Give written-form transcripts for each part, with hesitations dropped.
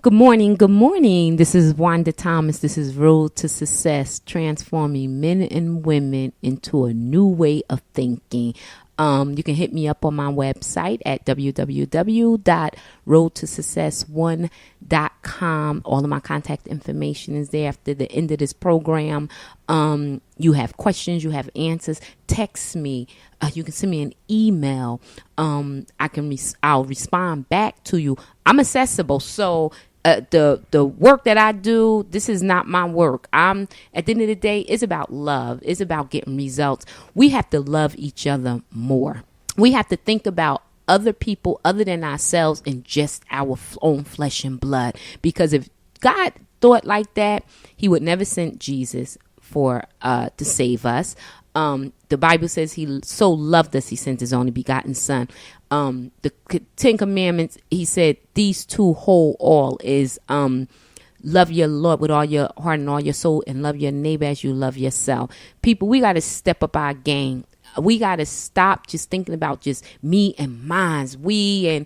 Good morning. Good morning. This is Wanda Thomas. This is Road to Success, transforming men and women into a new way of thinking. You can hit me up on my website at www.roadtosuccess1.com. All of my contact information is there after the end of this program. You have questions, you have answers, text me. You can send me an email. I'll respond back to you. I'm accessible. So the work that I do, this is not my work. At the end of the day, it's about love. It's about getting results. We have to love each other more. We have to think about other people other than ourselves and just our own flesh and blood. Because if God thought like that, he would never send Jesus to save us. The Bible says he so loved us, he sent his only begotten son. The 10 Commandments, he said, these two hold all is love your Lord with all your heart and all your soul, and love your neighbor as you love yourself. People, we got to step up our game. We got to stop just thinking about just me and mines. We're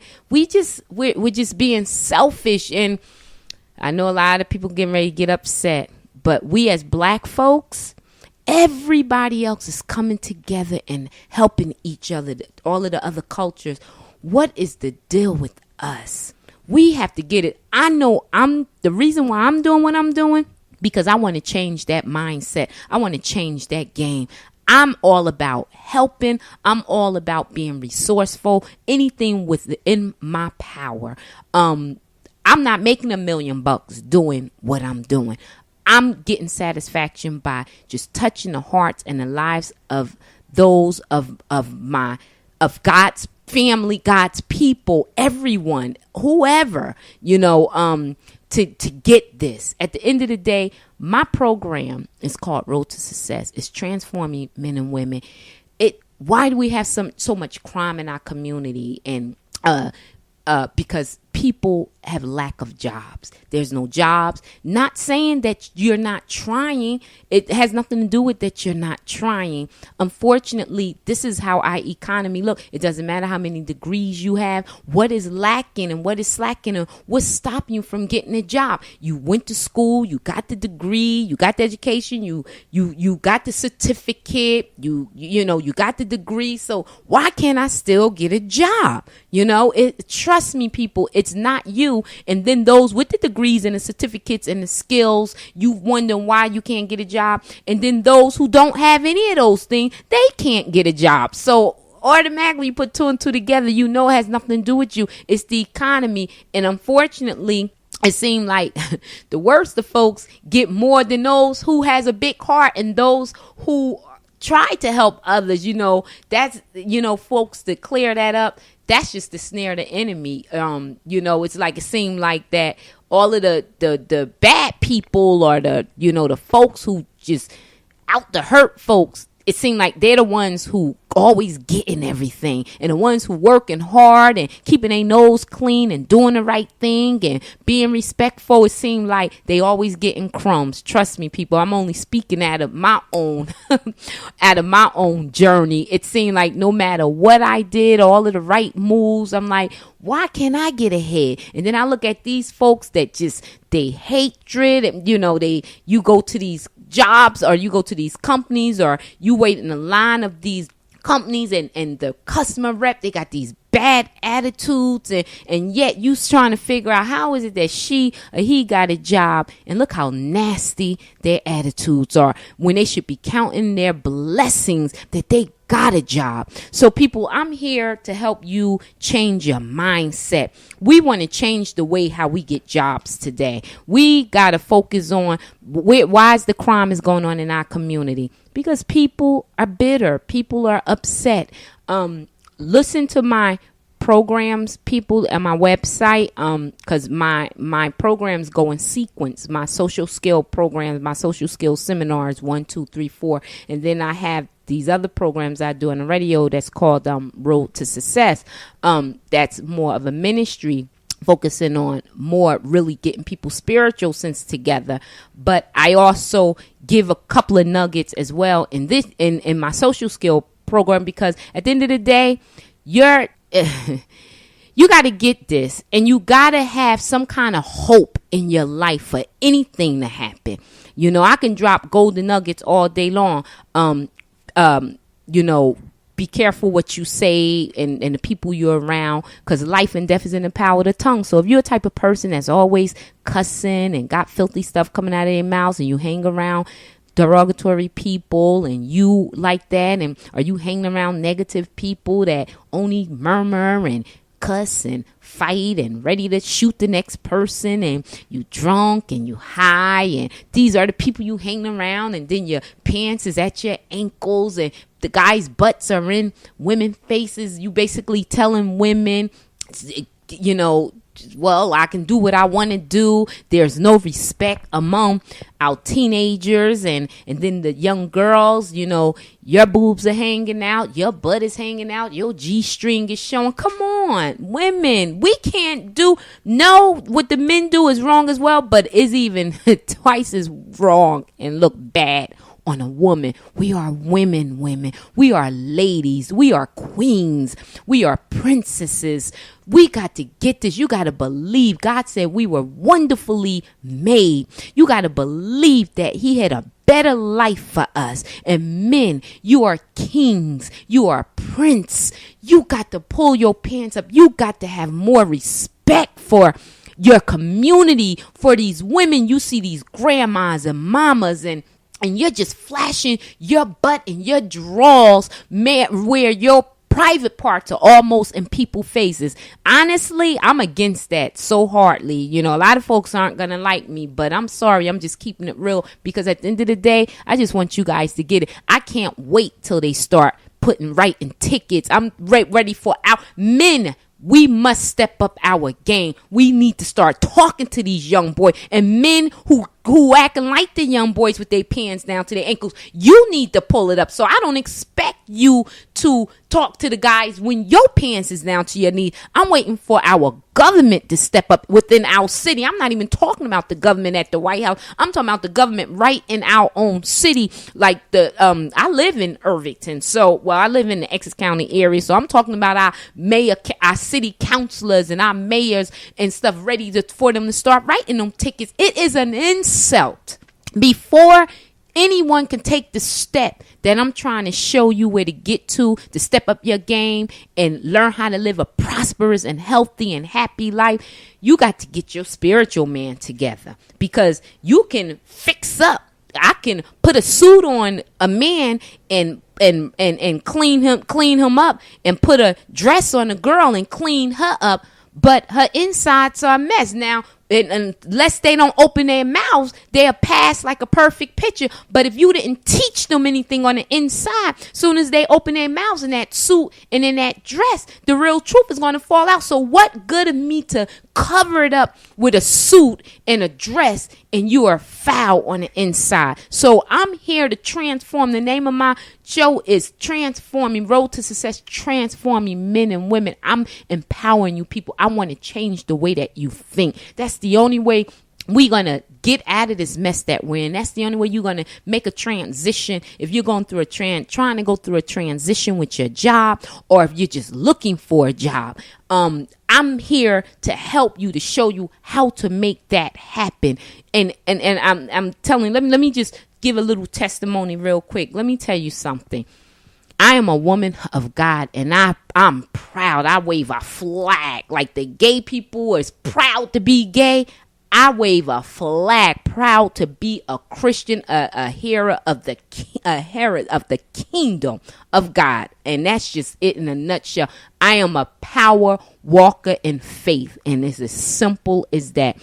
just being selfish. And I know a lot of people getting ready to get upset, but we as black folks, everybody else is coming together and helping each other. All of the other cultures. What is the deal with us? We have to get it. I know the reason why I'm doing what I'm doing, because I want to change that mindset. I want to change that game. I'm all about helping. I'm all about being resourceful. Anything within my power. I'm not making $1 million doing what I'm doing. I'm getting satisfaction by just touching the hearts and the lives of those of God's family, God's people, everyone, whoever, to get this. At the end of the day, my program is called Road to Success. It's transforming men and women. Why do we have so much crime in our community? And because people have lack of jobs. There's no jobs. Not saying that you're not trying. It has nothing to do with that you're not trying. Unfortunately, this is how our economy look. It doesn't matter how many degrees you have. What is lacking and what is slacking and what's stopping you from getting a job? You went to school. You got the degree. You got the education. You got the certificate. You got the degree. So why can't I still get a job? Trust me, people. It's not you. And then those with the degrees and the certificates and the skills, you wonder why you can't get a job. And then those who don't have any of those things, they can't get a job. So automatically you put two and two together, it has nothing to do with you. It's the economy. And unfortunately, it seems like the worst of folks get more than those who has a big heart and those who try to help others. That's, folks, to clear that up. That's just the snare of the enemy. It's like it seemed like that all of the bad people or the folks who just out to hurt folks, it seemed like they're the ones who always getting everything, and the ones who working hard and keeping their nose clean and doing the right thing and being respectful, it seemed like they always getting crumbs. Trust me, people, I'm only speaking out of my own journey. It seemed like no matter what I did, all of the right moves, I'm like, why can't I get ahead? And then I look at these folks that just, they hatred, and you go to these jobs or you go to these companies or you wait in the line of these companies and the customer rep, they got these bad attitudes and yet you trying to figure out how is it that she or he got a job, and look how nasty their attitudes are when they should be counting their blessings that they got a job. So people, I'm here to help you change your mindset. We want to change the way how we get jobs today. We got to focus on why is the crime is going on in our community, because people are bitter. People are upset. Listen to my programs, people, at my website, because my programs go in sequence. My social skill programs, my social skills seminars, 1, 2, 3, 4, and then I have these other programs I do on the radio that's called Road to Success. That's more of a ministry, focusing on more really getting people's spiritual sense together. But I also give a couple of nuggets as well in my social skill program, because at the end of the day, You got to get this, and you got to have some kind of hope in your life for anything to happen. You know, I can drop golden nuggets all day long. You know, be careful what you say and the people you're around, because life and death is in the power of the tongue. So if you're a type of person that's always cussing and got filthy stuff coming out of their mouths, and you hang around derogatory people and you like that, and are you hanging around negative people that only murmur and cuss and fight and ready to shoot the next person, and you drunk and you high, and these are the people you hang around, and then your pants is at your ankles and the guys' butts are in women's faces, you basically telling women, you know, well, I can do what I want to do. There's no respect among our teenagers and then the young girls. You know, your boobs are hanging out, your butt is hanging out, your G-string is showing. Come on, women, we can't do. No, what the men do is wrong as well, but is even twice as wrong and look bad on a woman. We are women. We are ladies. We are queens. We are princesses. We got to get this. You got to believe God said we were wonderfully made. You got to believe that he had a better life for us. And men, you are kings. You are prince. You got to pull your pants up. You got to have more respect for your community, for these women. You see these grandmas and mamas, and you're just flashing your butt and your drawers, where your private parts are almost in people's faces. Honestly, I'm against that so hardly. You know, a lot of folks aren't going to like me, but I'm sorry. I'm just keeping it real, because at the end of the day, I just want you guys to get it. I can't wait till they start writing tickets. I'm ready for our men. We must step up our game. We need to start talking to these young boys, and men who acting like the young boys with their pants down to their ankles. You need to pull it up. So I don't expect you to talk to the guys when your pants is down to your knees. I'm waiting for our government to step up within our city. I'm not even talking about the government at the White House. I'm talking about the government right in our own city. Like I live in Irvington. I live in the Essex County area. So I'm talking about our mayor, our city councilors and our mayors and stuff for them to start writing them tickets. It is an insult before anyone can take the step that I'm trying to show you where to get to step up your game and learn how to live a prosperous and healthy and happy life. You got to get your spiritual man together, because you can fix up. I can put a suit on a man and clean him up, and put a dress on a girl and clean her up, but her insides are a mess. Now, unless they don't open their mouths, they'll pass like a perfect picture. But if you didn't teach them anything on the inside, soon as they open their mouths in that suit and in that dress, the real truth is going to fall out. So what good of me to cover it up with a suit and a dress and you are foul on the inside? So I'm here to transform. The name of my show is Transforming Road to Success, Transforming Men and Women. I'm empowering you people. I want to change the way that you think. That's the only way we're going to get out of this mess that we're in. That's the only way you're going to make a transition. If you're going through trying to go through a transition with your job, or if you're just looking for a job, I'm here to help you, to show you how to make that happen. And I'm telling, let me just give a little testimony real quick. Let me tell you something. I am a woman of God, and I'm proud. I wave a flag like the gay people is proud to be gay. I wave a flag, proud to be a Christian, a hero of the kingdom of God. And that's just it in a nutshell. I am a power walker in faith, and it's as simple as that.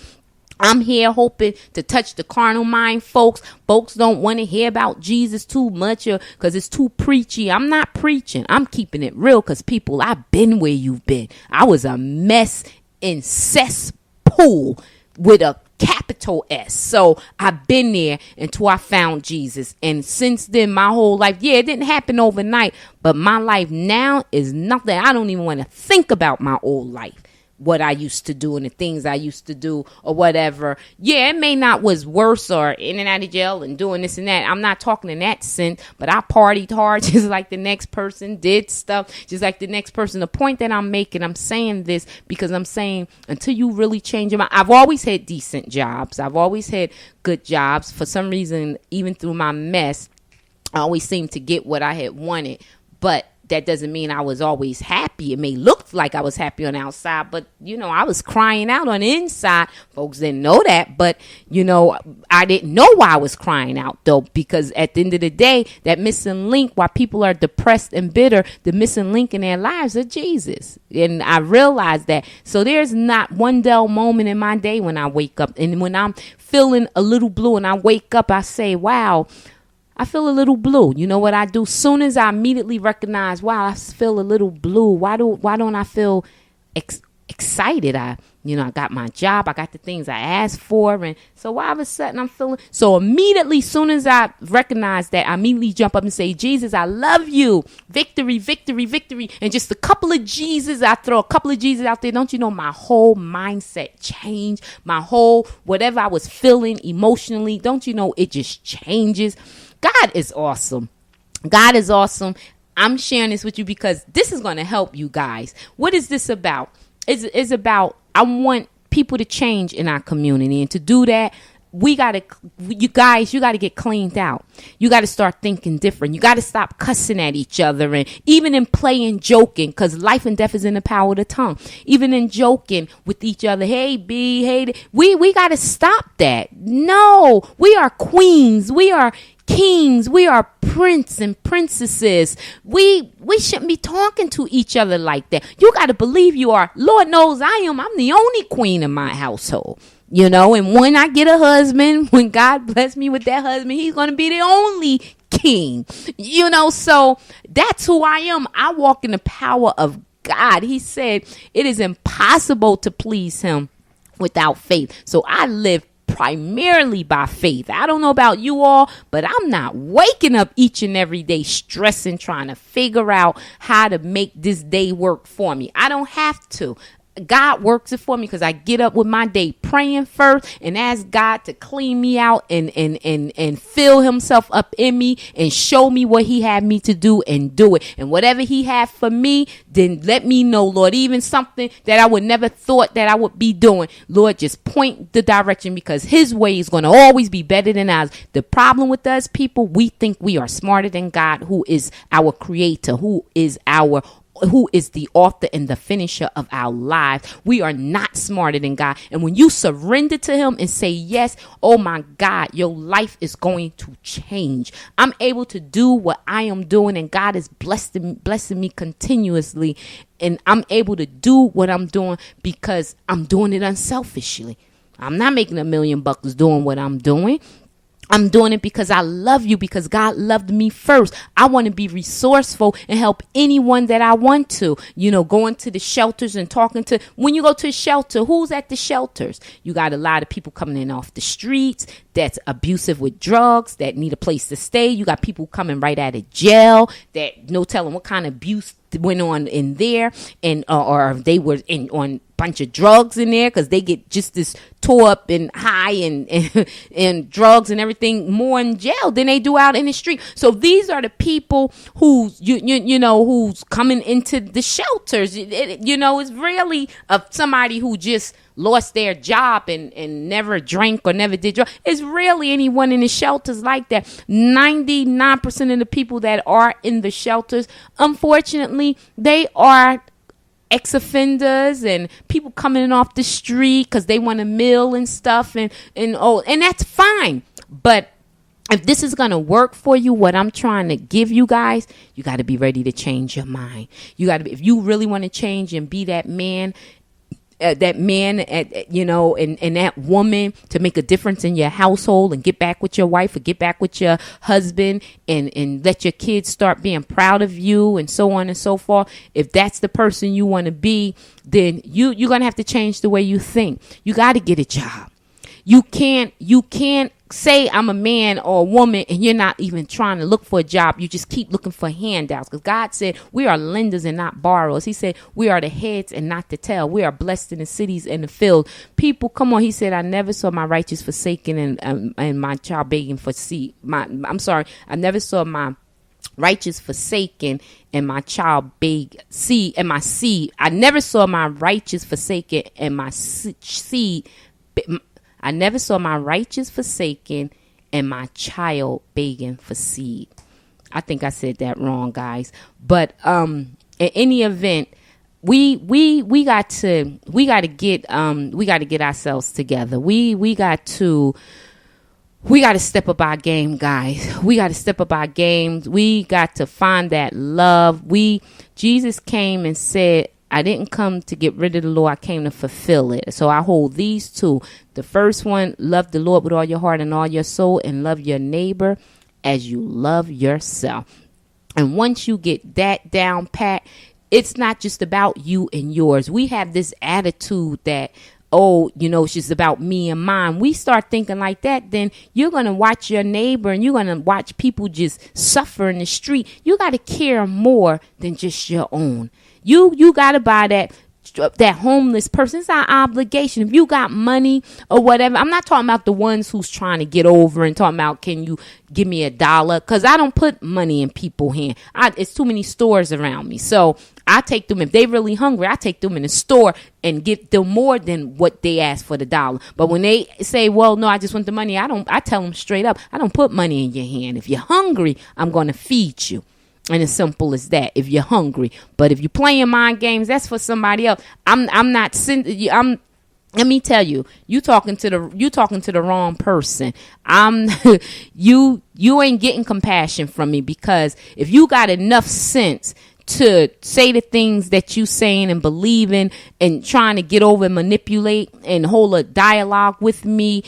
I'm here hoping to touch the carnal mind, folks. Folks don't want to hear about Jesus too much because it's too preachy. I'm not preaching. I'm keeping it real, because people, I've been where you've been. I was a mess in cesspool with a capital S. So I've been there until I found Jesus. And since then, my whole life, it didn't happen overnight, but my life now is nothing. I don't even want to think about my old life. what I used to do and the things I used to do or whatever. Yeah, it may not was worse or in and out of jail and doing this and that. I'm not talking in that sense, but I partied hard just like the next person, did stuff just like the next person. The point that I'm making, I'm saying this because I'm saying until you really change your mind. I've always had decent jobs. I've always had good jobs. For some reason, even through my mess, I always seemed to get what I had wanted. But that doesn't mean I was always happy. It may look like I was happy on the outside, but, I was crying out on the inside. Folks didn't know that, but, I didn't know why I was crying out, though, because at the end of the day, that missing link, while people are depressed and bitter, the missing link in their lives is Jesus. And I realized that. So there's not one dull moment in my day when I wake up. And when I'm feeling a little blue and I wake up, I say, wow, I feel a little blue. You know what I do? Soon as I immediately recognize, wow, I feel a little blue. Why don't I feel excited? I got my job. I got the things I asked for. And so all of a sudden I'm feeling, so immediately, soon as I recognize that, I immediately jump up and say, Jesus, I love you. Victory, victory, victory. And just a couple of Jesus, I throw a couple of Jesus out there. Don't you know, my whole mindset changed. My whole, whatever I was feeling emotionally, don't you know, it just changes. God is awesome. God is awesome. I'm sharing this with you because this is going to help you guys. What is this about? It's about, I want people to change in our community. And to do that, you got to get cleaned out. You got to start thinking different. You got to stop cussing at each other. And even in playing, joking, because life and death is in the power of the tongue. Even in joking with each other. Hey, B, hey, we got to stop that. No, we are queens. We are kings. We are prince and princesses. We shouldn't be talking to each other like that. You got to believe you are. Lord knows I'm the only queen in my household. And when I get a husband, when God bless me with that husband, he's going to be the only king. So that's who I am. I walk in the power of God. He said it is impossible to please him without faith. So I live primarily by faith. I don't know about you all, but I'm not waking up each and every day stressing, trying to figure out how to make this day work for me. I don't have to. God works it for me because I get up with my day praying first and ask God to clean me out and fill himself up in me and show me what he had me to do and do it. And whatever he had for me, then let me know, Lord, even something that I would never thought that I would be doing. Lord, just point the direction because his way is going to always be better than ours. The problem with us people, we think we are smarter than God, who is our creator, who is the author and the finisher of our lives. We are not smarter than God. And when you surrender to him and say, yes, oh my God, your life is going to change. I'm able to do what I am doing and God is blessing me continuously. And I'm able to do what I'm doing because I'm doing it unselfishly. I'm not making $1 million doing what I'm doing. I'm doing it because I love you, because God loved me first. I want to be resourceful and help anyone that I want to, going to the shelters and talking to, when you go to a shelter, who's at the shelters? You got a lot of people coming in off the streets that's abusive with drugs, that need a place to stay. You got people coming right out of jail that no telling what kind of abuse went on in there, and or they were on bunch of drugs in there because they get just as tore up and high and drugs and everything more in jail than they do out in the street. So these are the people who's who's coming into the shelters. It's really of somebody who just lost their job and never drank or never did drugs. It's really anyone in the shelters like that. 99% of the people that are in the shelters, unfortunately, they are ex-offenders and people coming in off the street because they want a meal and stuff and that's fine. But if this is going to work for you, what I'm trying to give you guys, you got to be ready to change your mind. You got to be, if you really want to change and be that man, and that woman to make a difference in your household and get back with your wife or get back with your husband and let your kids start being proud of you and so on and so forth. If that's the person you want to be, then you're going to have to change the way you think. You got to get a job. You can't say I'm a man or a woman and you're not even trying to look for a job. You just keep looking for handouts, because God said we are lenders and not borrowers. He said we are the heads and not the tail. We are blessed in the cities and the field. People, come on. He said, I never saw my righteous forsaken and my child begging for seed. I never saw my righteous forsaken and my child beg seed and my seed. I never saw my righteous forsaken and my seed. I never saw my righteous forsaken and my child begging for seed. I think I said that wrong, guys. But in any event, we got to get ourselves together. We got to step up our game, guys. We got to step up our games. We got to find that love. Jesus came and said, I didn't come to get rid of the law. I came to fulfill it. So I hold these two. The first one, love the Lord with all your heart and all your soul, and love your neighbor as you love yourself. And once you get that down pat, it's not just about you and yours. We have this attitude that, it's just about me and mine. We start thinking like that, then you're going to watch your neighbor and you're going to watch people just suffer in the street. You got to care more than just your own. You got to buy that homeless person. It's our obligation. If you got money or whatever, I'm not talking about the ones who's trying to get over and talking about, can you give me $1? Because I don't put money in people's hand. It's too many stores around me. So I take them, if they really hungry, I take them in the store and give them more than what they ask for the $1. But when they say, well, no, I just want the money, I tell them straight up, I don't put money in your hand. If you're hungry, I'm going to feed you. And as simple as that, if you're hungry. But if you're playing mind games, that's for somebody else. I'm not let me tell you, you talking to the wrong person. You ain't getting compassion from me, because if you got enough sense to say the things that you saying and believing and trying to get over and manipulate and hold a dialogue with me,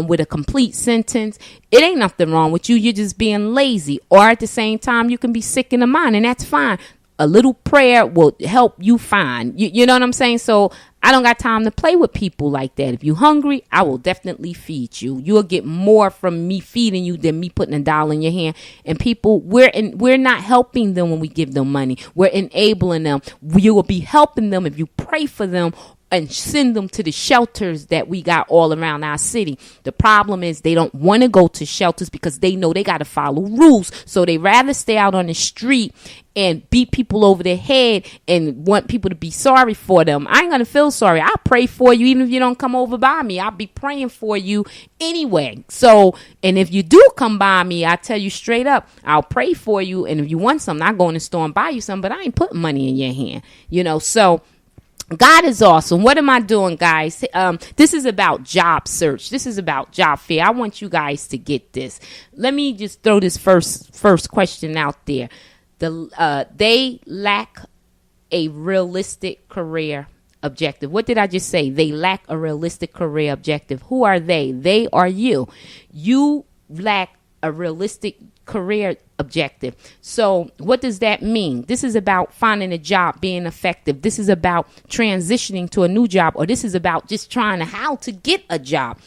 with a complete sentence, it ain't nothing wrong with you. You're just being lazy. Or at the same time, you can be sick in the mind, and that's fine. A little prayer will help you find. You know what I'm saying? So I don't got time to play with people like that. If you're hungry, I will definitely feed you. You'll get more from me feeding you than me putting $1 in your hand. And people, we're not helping them when we give them money. We're enabling them. You will be helping them if you pray for them and send them to the shelters that we got all around our city. The problem is they don't want to go to shelters because they know they got to follow rules. So they rather stay out on the street and beat people over their head and want people to be sorry for them. I ain't going to feel sorry. I'll pray for you even if you don't come over by me. I'll be praying for you anyway. So, and if you do come by me, I tell you straight up, I'll pray for you. And if you want something, I'll go in the store and buy you something, but I ain't putting money in your hand, so God is awesome. What am I doing, guys? This is about job search. This is about job fair. I want you guys to get this. Let me just throw this first question out there. They lack a realistic career objective. What did I just say? They lack a realistic career objective. Who are they? They are you. You lack a realistic career objective. So what does that mean? This is about finding a job, being effective. This is about transitioning to a new job, or this is about just trying how to get a job.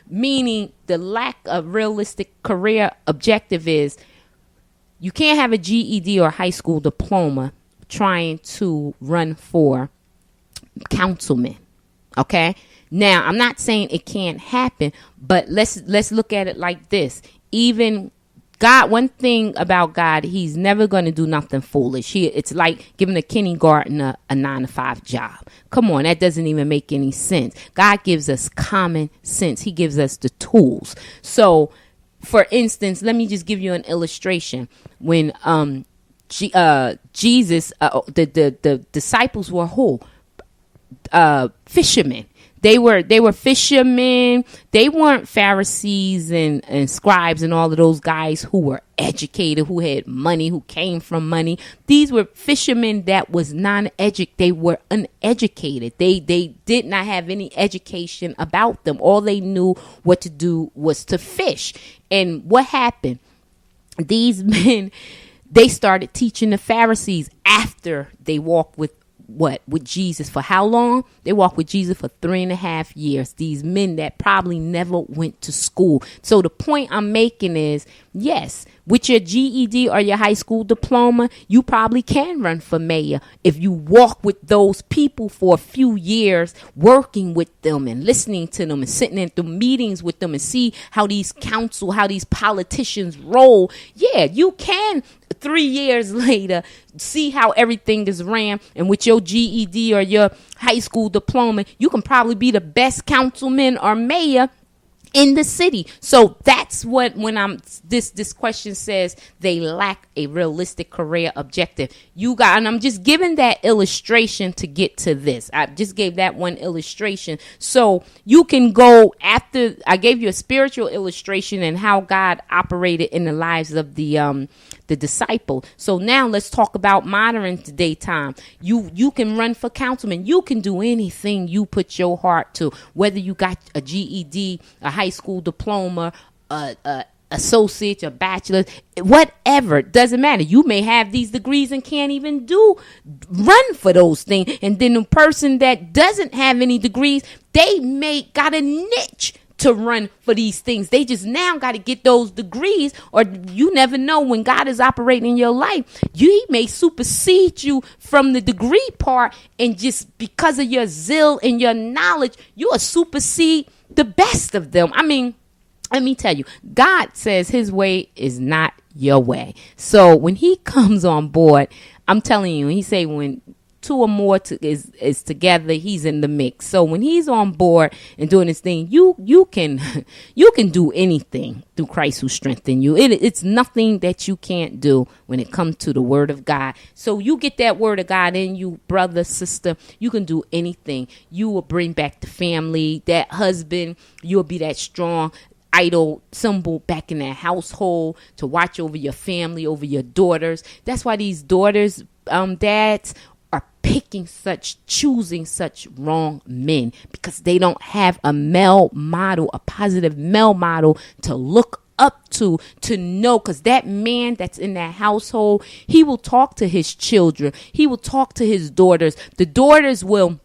Meaning the lack of realistic career objective is you can't have a GED or high school diploma trying to run for councilman. Okay? Now, I'm not saying it can't happen, but let's look at it like this. Even God, one thing about God, he's never going to do nothing foolish. It's like giving a kindergartner a 9-to-5 job. Come on, that doesn't even make any sense. God gives us common sense. He gives us the tools. So, for instance, let me just give you an illustration. When Jesus, the disciples were who? Fishermen. They were fishermen. They weren't Pharisees and scribes and all of those guys who were educated, who had money, who came from money. These were fishermen that was they were uneducated. They did not have any education about them. All they knew what to do was to fish. And what happened? These men, they started teaching the Pharisees after they walked with with Jesus for how long? They walked with Jesus for 3.5 years. These men that probably never went to school. So the point I'm making is, yes, with your GED or your high school diploma, you probably can run for mayor if you walk with those people for a few years, working with them and listening to them and sitting in the meetings with them and see how these politicians roll. Yeah, you can 3 years later see how everything is ran, and with your GED or your high school diploma, you can probably be the best councilman or mayor in the city. So that's what, when this question says they lack a realistic career objective. And I'm just giving that illustration to get to this. I just gave that one illustration. So you can go after I gave you a spiritual illustration and how God operated in the lives of the disciple. So now let's talk about modern day time. You can run for councilman. You can do anything you put your heart to, whether you got a GED, a high school diploma, a associate, a bachelor's, whatever, doesn't matter. You may have these degrees and can't even run for those things. And then the person that doesn't have any degrees, they may got a niche to run for these things. They just now got to get those degrees, or you never know when God is operating in your life. He may supersede you from the degree part, and just because of your zeal and your knowledge, you will supersede the best of them. I mean, let me tell you, God says his way is not your way. So when he comes on board, I'm telling you, he say when two or more is together, he's in the mix. So when he's on board and doing his thing, you can do anything through Christ who strengthens you. It's nothing that you can't do when it comes to the word of God. So you get that word of God in you, brother, sister, you can do anything. You will bring back the family, that husband, you'll be that strong idol symbol back in that household to watch over your family, over your daughters. That's why these daughters, dads, are choosing such wrong men, because they don't have a male model, a positive male model to look up to know, because that man that's in that household, he will talk to his children, he will talk to his daughters. The daughters will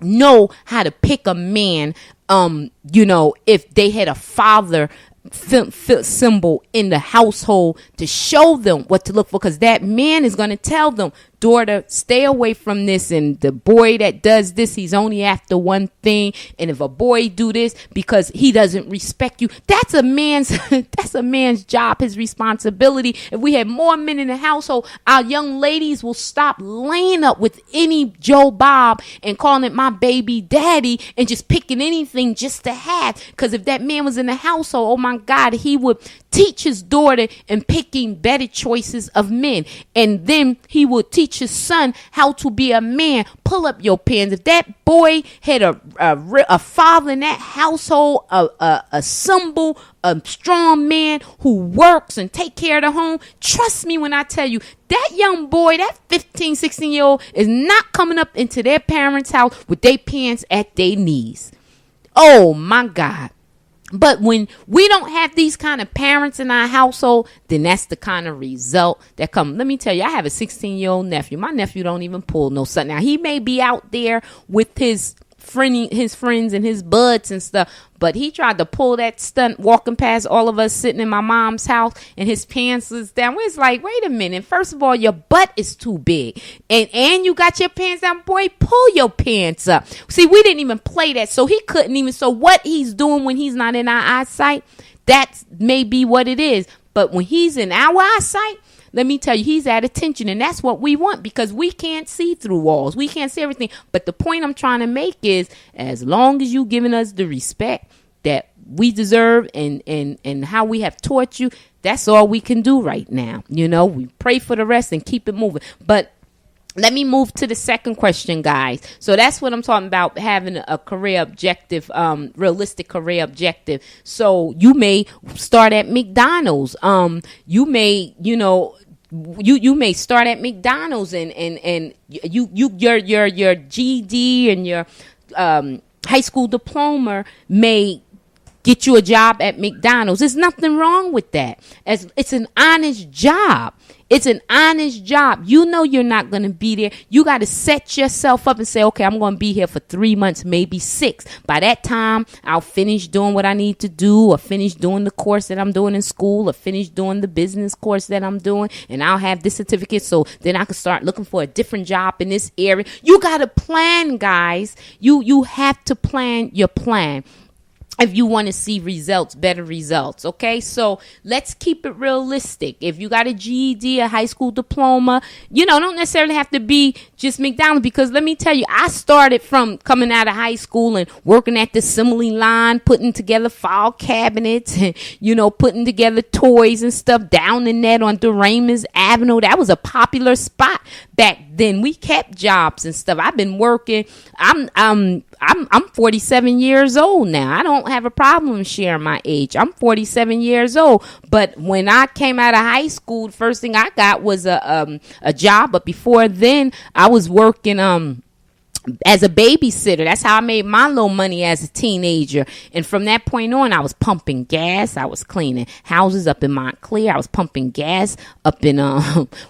know how to pick a man, if they had a father symbol in the household to show them what to look for, because that man is going to tell them, daughter, stay away from this, and the boy that does this, he's only after one thing, and if a boy do this because he doesn't respect you, that's a man's job, his responsibility. If we had more men in the household, our young ladies will stop laying up with any Joe Bob and calling it my baby daddy and just picking anything just to have, because if that man was in the household, oh my God, he would teach his daughter in picking better choices of men, and then he would teach his son how to be a man. Pull up your pants. If that boy had a father in that household, a symbol, a strong man who works and take care of the home, trust me when I tell you, that young boy, that 15, 16-year-old is not coming up into their parents' house with their pants at their knees. Oh my God. But when we don't have these kind of parents in our household, then that's the kind of result that comes. Let me tell you, I have a 16-year-old nephew. My nephew don't even pull no stunt. Now, he may be out there with his friends and his buds and stuff, but he tried to pull that stunt walking past all of us sitting in my mom's house, and his pants was down. It's like, wait a minute. First of all, your butt is too big, and you got your pants down. Boy, pull your pants up. See, we didn't even play that, so he couldn't even. So what he's doing when he's not in our eyesight, that may be what it is. But when he's in our eyesight, let me tell you, he's at attention, and that's what we want, because we can't see through walls. We can't see everything. But the point I'm trying to make is, as long as you giving us the respect that we deserve and how we have taught you, that's all we can do right now. We pray for the rest and keep it moving. But let me move to the second question, guys. So that's what I'm talking about, having a career objective, realistic career objective. So you may start at McDonald's. You may, you may start at McDonald's and your GED and your high school diploma may get you a job at McDonald's. There's nothing wrong with that. As it's an honest job. It's an honest job. You know you're not going to be there. You got to set yourself up and say, okay, I'm going to be here for 3 months, maybe 6. By that time, I'll finish doing what I need to do, or finish doing the course that I'm doing in school, or finish doing the business course that I'm doing, and I'll have this certificate, so then I can start looking for a different job in this area. You got to plan, guys. You have to plan your plan if you want to see results, better results. Okay, so let's keep it realistic. If you got a GED, a high school diploma, don't necessarily have to be just McDonald's, because let me tell you, I started from coming out of high school and working at the assembly line, putting together file cabinets and, putting together toys and stuff down in that on Doraemon's Avenue. That was a popular spot back then. We kept jobs and stuff. I've been working. I'm 47 years old now. I don't have a problem sharing my age. I'm 47 years old. But when I came out of high school, the first thing I got was a job. But before then, I was working as a babysitter. That's how I made my little money as a teenager. And from that point on, I was pumping gas. I was cleaning houses up in Montclair. I was pumping gas up in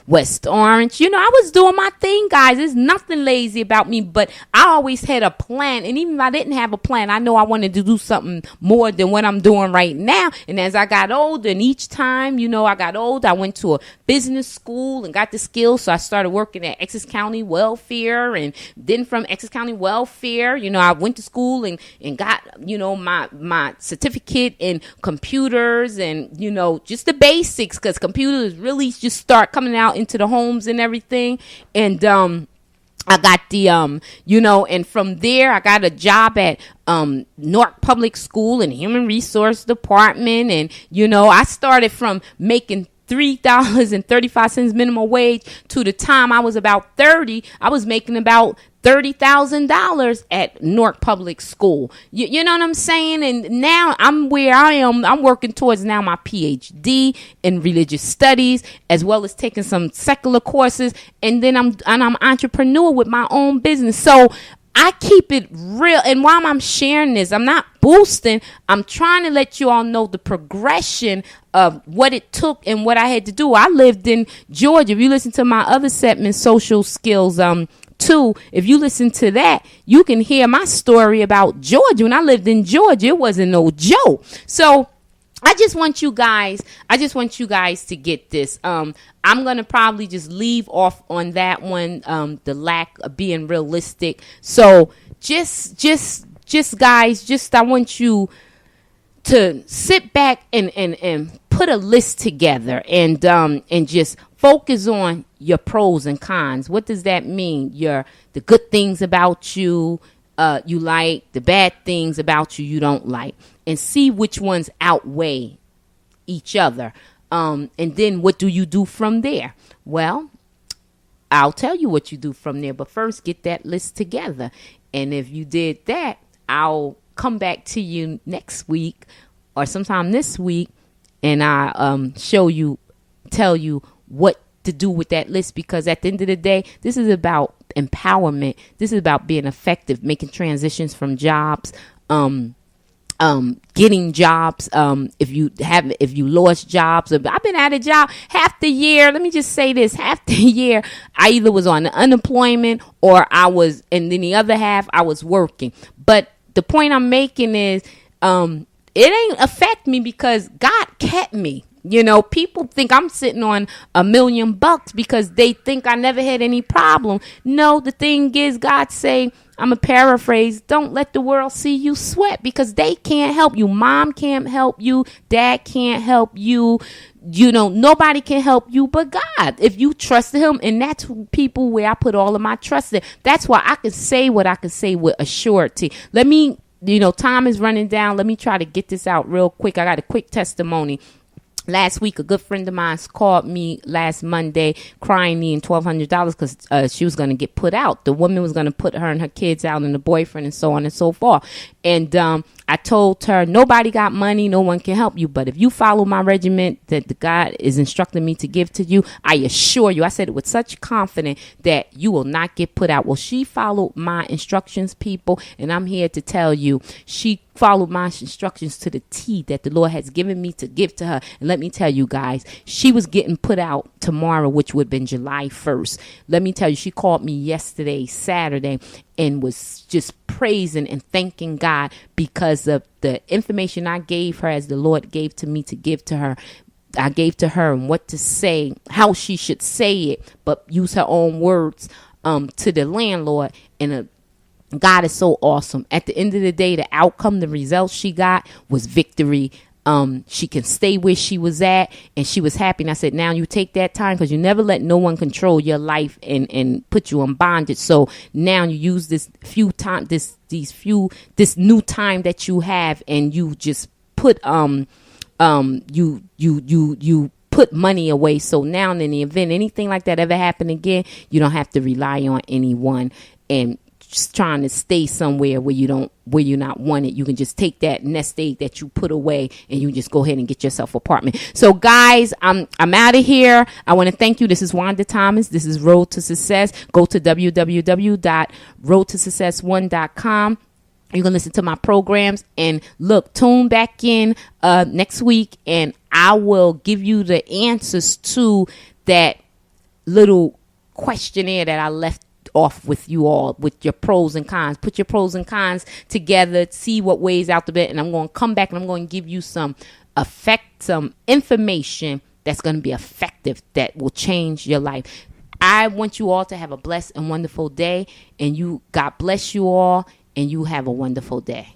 West Orange. I was doing my thing, guys. There's nothing lazy about me, but I always had a plan. And even if I didn't have a plan, I know I wanted to do something more than what I'm doing right now. And as I got older, and each time, I got older, I went to a business school and got the skills. So I started working at Essex County Welfare, and then from Essex County Welfare, I went to school and got, my certificate in computers and, just the basics, because computers really just start coming out into the homes and everything. And, I got the, and from there, I got a job at Newark Public School and Human Resource Department. And, I started from making $3.35 minimum wage to the time I was about 30. I was making about $30,000 at Newark Public School. You know what I'm saying? And now I'm where I am. I'm working towards now my PhD in religious studies, as well as taking some secular courses. And then I'm entrepreneur with my own business. So I keep it real. And while I'm sharing this, I'm not boosting. I'm trying to let you all know the progression of what it took and what I had to do. I lived in Georgia. If you listen to my other segment, Social Skills, too, if you listen to that, you can hear my story about Georgia. When I lived in Georgia, it wasn't no joke. So I just want you guys to get this. I'm going to probably just leave off on that one, the lack of being realistic. So just guys, I want you to sit back and put a list together and just focus on your pros and cons. What does that mean? The good things about you like, the bad things about you don't like, and see which ones outweigh each other. And then what do you do from there? Well, I'll tell you what you do from there, but first get that list together. And if you did that, I'll come back to you next week or sometime this week, and I tell you what to do with that list, because at the end of the day, this is about empowerment. This is about being effective, making transitions from jobs, getting jobs. If you lost jobs, I've been out of job half the year. Let me just say this: half the year I either was on unemployment or and then the other half I was working. But the point I'm making is, it ain't affect me because God kept me. People think I'm sitting on $1 million because they think I never had any problem. No, the thing is, God say, I'm a paraphrase, don't let the world see you sweat, because they can't help you. Mom can't help you. Dad can't help you. Nobody can help you but God if you trust him. And that's people where I put all of my trust in. That's why I can say what I can say with a surety. Let me, time is running down. Let me try to get this out real quick. I got a quick testimony. Last week, a good friend of mine called me last Monday crying, needing $1,200 because she was going to get put out. The woman was going to put her and her kids out, and the boyfriend, and so on and so forth. And I told her, nobody got money, no one can help you, but if you follow my regiment that the God is instructing me to give to you, I assure you, I said it with such confidence, that you will not get put out. Well, she followed my instructions, people, and I'm here to tell you, she followed my instructions to the T that the Lord has given me to give to her. And let me tell you guys, she was getting put out tomorrow, which would have been July 1st. Let me tell you, she called me yesterday, Saturday, and was just praising and thanking God because of the information I gave her as the Lord gave to me to give to her. I gave to her and what to say, how she should say it, but use her own words to the landlord. And God is so awesome. At the end of the day, the outcome, the results she got was victory. She can stay where she was at, and she was happy. And I said, now you take that time, because you never let no one control your life and put you in bondage. So now you use this new time that you have, and you just put you put money away. So now in the event anything like that ever happen again, you don't have to rely on anyone and just trying to stay somewhere where you're not wanted. You can just take that nest egg that you put away, and you just go ahead and get yourself an apartment. So guys, I'm out of here. I want to thank you. This is Wanda Thomas. This is Road to Success. Go to www.roadtosuccess1.com. You can listen to my programs, and look, tune back in next week, and I will give you the answers to that little questionnaire that I left off with you all, with your pros and cons. Put your pros and cons together, see what weighs out the bit, and I'm going to come back and I'm going to give you some information that's going to be effective, that will change your life. I want you all to have a blessed and wonderful day, and God bless you all, and you have a wonderful day.